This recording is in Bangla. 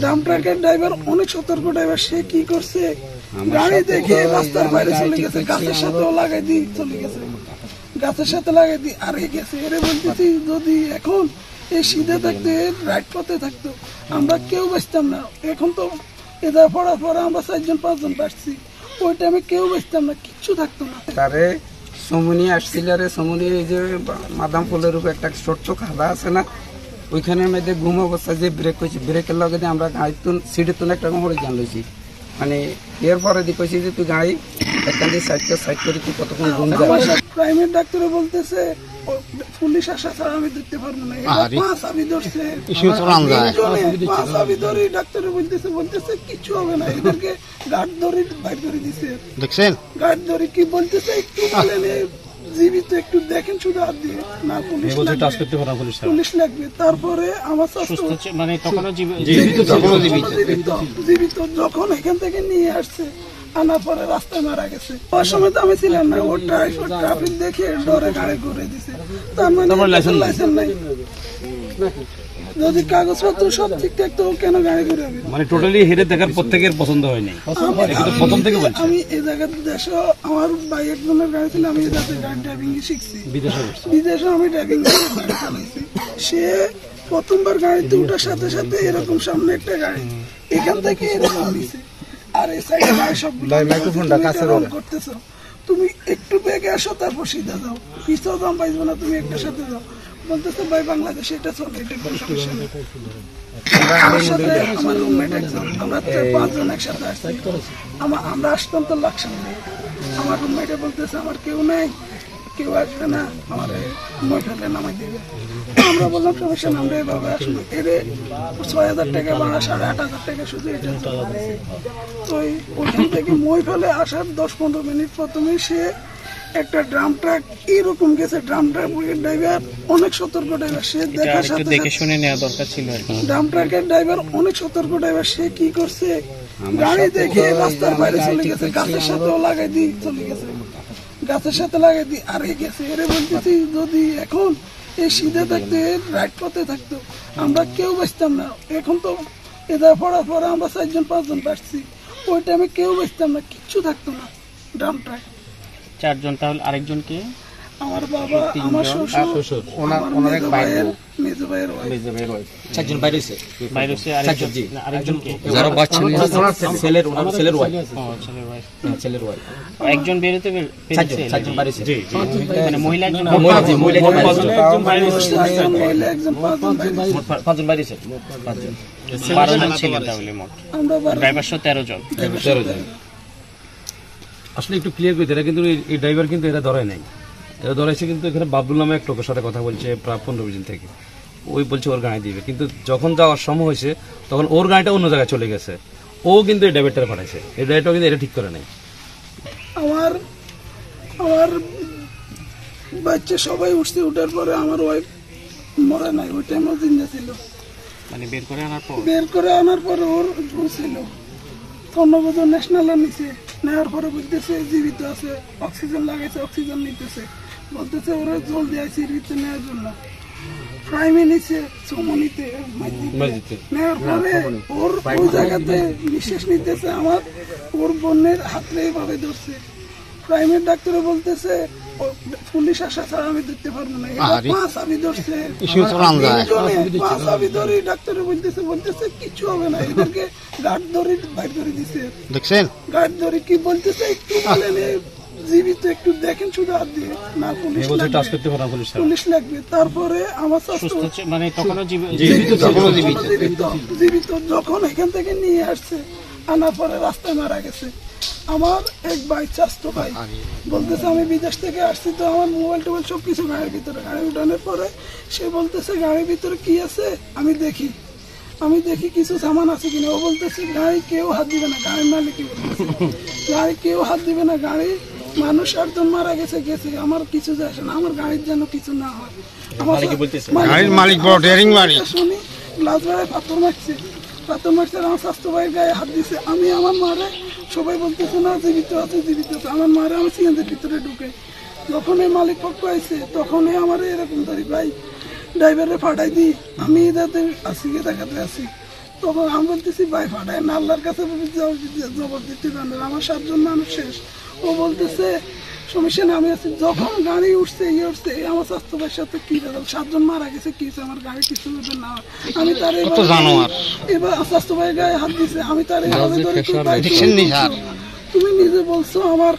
ডাম্প ট্রাকের ড্রাইভার অনেক সতর্ক ড্রাইভার, সে কি করছে গাড়ি দেখে রাস্তার বাইরে চলে গেছে, গাছের সাথেও লাগাই দিয়ে চলে গেছে, গাছের সাথে লাগাই দিয়ে আরে গেছে। এরে বলতেছি যদি এখন এই সিধে থাকতে রাইট পথে থাকতো আমরা কেউ বাঁচতাম না। এখন তো এটা পড়ার পরে আমরা 4-5 জন বাঁচছি, ওই টাইমে কেউ বাঁচতাম না, কিচ্ছু থাকতো না। তারে সমনি আসছিল রে, সমনি এই যে মাদাম ফুলের উপর একটা ছোট্ট খাদা আছে না, ওইখানের মধ্যে ঘুম অবস্থায় যে ব্রেক করছি, ব্রেকের লগে আমরা গাড়ি সিটের তুলে একটা মরে জান লইছি। মানে এরপরে দিয়ে কইছি যে তুই গাড়ি এখান দিয়ে সাইড করে তুই কতক্ষণ ঘুম যাবে। প্রাইভেট ডাক্তারে বলতেছে পুলিশ আসা ছাড়া আমি দেখতে পারবো না, 5 আবি ধরছে, 5 আবি ধরে ডাক্তারে বলতেছে কিছু হবে না, এদেরকে গার্ড ধরে বাইর করে দিছে। দেখছেন গার্ড ধরে কি বলতেছে একটু বলেন জীবিত একটু দেখেন শুধু হাত দিয়ে না, পুলিশ লাগবে। তারপরে আমার মানে জীবিত যখন এখান থেকে নিয়ে আসছে আনার পরে রাস্তায় মারা গেছে। ওর সময় তো আমি ছিলাম না, ওর ট্রাফিক দেখে ডরে গাড়ি ঘুরে দিছে। তার মানে লাইসেন্স নাই, যদি কাগজপত্র সব ঠিক থাকতো কেন গাড়ি ঘুরে হবে? মানে টোটালি হেডে দেখার প্রত্যেকের পছন্দ হয়নি। প্রথম থেকে বলছি আমি এই জায়গার দেশে আমার ভাই একজনের গাড়ি ছিল, আমি যাতে গাড়ি ড্রাইভিং শিখছি, বিদেশে আমি ড্রাইভিং গাড়ি চালাইছি। সে প্রথমবার গাড়িতে ওঠার সাথে সাথে এরকম সামনে একটা গাড়ি এখান থেকে এরকম দিছে, আর এই সাইডে গাড়ি সবগুলো করতেছো, তুমি একটু বেগে আসো তারপর সিধা যাও, পিছাও দাম পাইবো না, তুমি একটা সাথে যাও। বলতেছে ভাই বাংলাদেশে এটা চলে, এটা কোনো সমস্যা নেই। আমার সাথে আমার রুমমেট একজন, আমরা 5 জন একসাথে আসছি, আমরা আসতাম তো লাকসাম নেই। আমার রুমমেটে বলতেছে আমার কেউ নেই, কেউ আসবে না, আমার মই ফেলে নামাই দেবে। আমরা বললাম সমস্যা না, আমরা এভাবে আসবো। এরে 6,000 টাকা ভাড়া, 8,500 টাকা শুধু এটা। তো ওইখান থেকে মই ফেলে আসার 10-15 মিনিট প্রথমে সে একটা ড্রাম ট্রাক এরকম গেছে, ড্রাম ট্রাকের ড্রাইভার অনেক সতর্ক ড্রাইভার, সে দেখার সাথে দেখে শুনে নেওয়া দরকার ছিল। ড্রাম ট্রাকের ড্রাইভার অনেক সতর্ক ড্রাইভার, সে কি করছে গাড়ি দেখে রাস্তার বাইরে চলে গেছে, গাছের সাথেও লাগাই দিয়ে চলে গেছে, গাছের সাথে লাগাই দিয়ে আরে গেছে। এরে বলতেছি যদি এখন এই সিধে থাকতে রাইট পথে থাকতো আমরা কেউ বাঁচতাম না। এখন তো এটা পড়ার পরে আমরা 4-5 জন বাঁচছি, ওই টাইমে কেউ বাঁচতাম না, কিচ্ছু থাকতো না। ড্রাম ট্রাক 4 জন, তাহলে আরেকজন কে? আমার বাবা, আমার শ্বশুর, ওনার মেজো ভাইয়ের ওয়াইফ। 4 জন বাইরে হইছে, আরেকজন কে? যারা বাচ্চা নিয়ে ছেলের ওয়াইফ, ছেলের ওয়াইফ। একজন বেরোতে পেরেছে, 4 জন বাইরে হইছে। জি, মানে মহিলা একজন, মহিলা একজন বাইরে হইছে, মহিলা একজন 5 জন বাইরে হইছে, 5 জন 12 জন ছিলেন তাহলে মোট। আমরা ড্রাইভার সহ 13 জন। আসলে একটু ক্লিয়ার করে দেয়, কিন্তু এই ড্রাইভার কিন্তু এরা ধরে নাই, এরা ধরেছে কিন্তু এখানে বাবুল নামে এক লোকের সাথে কথা বলছে প্রায় 15 দিন থেকে, ওই বলছে ওর গাড়ি দিবে, কিন্তু যখন যাওয়ার সময় হয়েছে তখন ওর গাড়িটা অন্য জায়গায় চলে গেছে, ও কিন্তু এই ড্রাইভারটা পাঠাইছে, এই ড্রাইভারটা কিন্তু এটা ঠিক করে নাই। আমার বাচ্চা সবাই উঠছে, উঠার পরে আমার ওয়াইফ মরে নাই, ওই টাইমও জিন্দা ছিল। মানে বের করে আনার পরে ওর ছিল ধন্যবাদ ন্যাশনাল নিচে নেওয়ার পরে বলতেছে জীবিত আছে, অক্সিজেন লাগাইছে, অক্সিজেন নিতেছে, বলতেছে ওরা জলদি আইসিইউতে নেওয়ার জন্য। প্রাইমে নিচে চমনিতে নেওয়ার পরে ওর ওই জায়গাতে নিঃশ্বাস নিতেছে, আমার ওর বোনের হাতে এইভাবে ধরছে। প্রাইমের ডাক্তারে বলতেছে পুলিশ আসা ছাড়া আমি দেখতে পারবো না, 5 আবি ধরছে, 5 আবি ধরে ডাক্তারে বলতেছে কিছু হবে না, এদেরকে গার্ড ধরে বাইর করে দিছে। দেখছেন গার্ড ধরে কি বলতেছে একটু বলেন জীবিত একটু দেখেন শুধু হাত দিয়ে না, পুলিশ লাগবে। তারপরে আমার মানে তখনও জীবিত যখন এখান থেকে নিয়ে আসছে আনার পরে রাস্তায় মারা গেছে। আমার এক ভাই, চাচতো ভাই বলতেছে আমি বিদেশ থেকে আসছি, তো আমার মোবাইল টোবাইল সবকিছু গাড়ির ভিতরে। গাড়ি উঠানোর পরে সে বলতেছে গাড়ির ভিতরে কি আছে আমি দেখি কিছু সামান আছে কিনা। ও বলতেছে গাড়ি কেউ হাত দিবে না, গাড়ির মালিকই বলতেছে গাড়ি কেউ হাত দিবে না, গাড়ি মানুষ 8 জন মারা গেছে, আমার কিছু যায় আসে না, আমার গাড়ির যেন কিছু না হয়। গাড়ির মালিক বড় ডেয়ারিং মারি শুনি গ্লাস ভাড়ায় পাথর মারছে, আমার স্বাস্থ্য ভাইয়ের গায়ে হাত দিছে। আমি আমার মারে সবাই বলতেছে না জীবিত আছে, আমার মারে আমি সিএনজির ভিতরে ঢুকে, যখন এই মালিক পক্ষ আইছে তখনই আমার এরকম ধরি ভাই ড্রাইভারে ফাটাই দিই, আমি এটাতে আসি দেখাতে আসি। তখন আমি বলতেছি ভাই ফাটায় না, আল্লাহর কাছে জবাব দিতে পারেন, আমার 7 জন মানুষ শেষ। ও বলতেছে সমস্যা না, আমি আছি। যখন গাড়ি উঠছে উঠছে আমার স্বাস্থ্য ভাইয়ের সাথে কি রেজাল্ট, 7 জন মারা গেছে, কি হয়েছে, আমার গাড়ি কিছু হবে না। আমি তার এবার স্বাস্থ্য ভাইয়ের গায়ে হাত দিছে, আমি তার এইভাবে ধরে, তুমি নিজে বলছো আমার